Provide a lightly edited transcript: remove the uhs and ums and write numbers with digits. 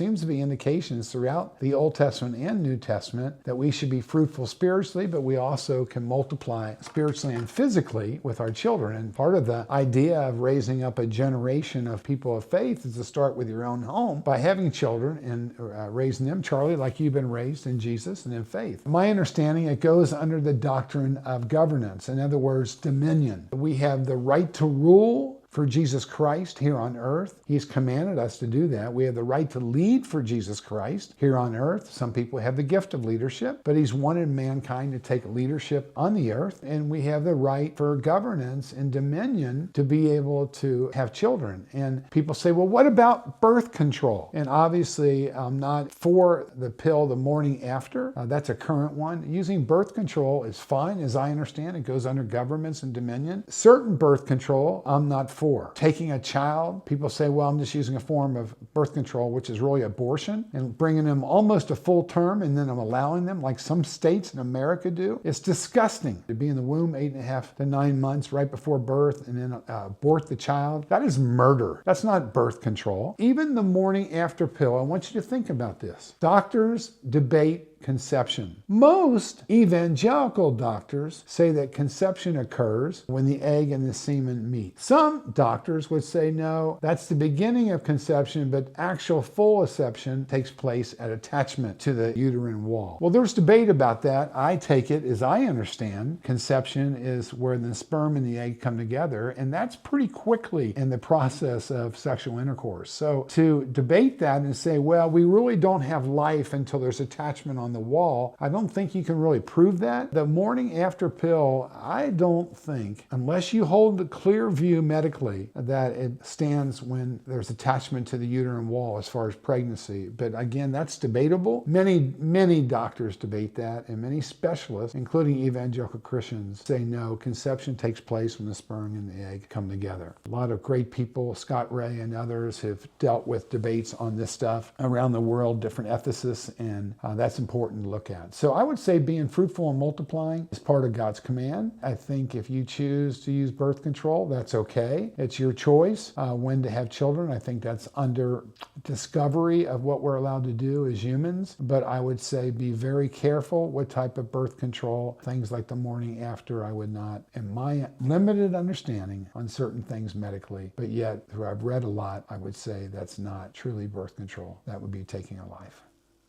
Seems to be indications throughout the Old Testament and New Testament that we should be fruitful spiritually, but we also can multiply spiritually and physically with our children. And part of the idea of raising up a generation of people of faith is to start with your own home by having children and raising them, Charlie, like you've been raised in Jesus and in faith. My understanding, it goes under the doctrine of governance. In other words, dominion. We have the right to rule for Jesus Christ here on earth. He's commanded us to do that. We have the right to lead for Jesus Christ here on earth. Some people have the gift of leadership, but he's wanted mankind to take leadership on the earth, and we have the right for governance and dominion to be able to have children. And people say, well, what about birth control? And obviously, I'm not for the pill the morning after. That's a current one. Using birth control is fine, as I understand. It goes under governments and dominion. Certain birth control, I'm not for. Taking a child, people say, well, I'm just using a form of birth control, which is really abortion, and bringing them almost a full term, and then I'm allowing them, like some states in America do. It's disgusting to be in the womb 8.5 to 9 months right before birth and then abort the child. That is murder. That's not birth control. Even the morning after pill, I want you to think about this. Doctors debate conception. Most evangelical doctors say that conception occurs when the egg and the semen meet. Some doctors would say, no, that's the beginning of conception, but actual full conception takes place at attachment to the uterine wall. Well, there's debate about that. I take it, as I understand, conception is where the sperm and the egg come together, and that's pretty quickly in the process of sexual intercourse. So to debate that and say, well, we really don't have life until there's attachment on the wall, I don't think you can really prove that. The morning after pill, I don't think, unless you hold a clear view medically, that it stands when there's attachment to the uterine wall as far as pregnancy. But again, that's debatable. Many doctors debate that, and many specialists, including evangelical Christians, say no, conception takes place when the sperm and the egg come together. A lot of great people, Scott Ray and others, have dealt with debates on this stuff around the world, different ethicists, and that's important to look at. So I would say being fruitful and multiplying is part of God's command. I think if you choose to use birth control, that's okay. It's your choice when to have children. I think that's under discovery of what we're allowed to do as humans. But I would say be very careful what type of birth control. Things like the morning after, I would not, in my limited understanding on certain things medically, but yet, through I've read a lot, I would say that's not truly birth control. That would be taking a life.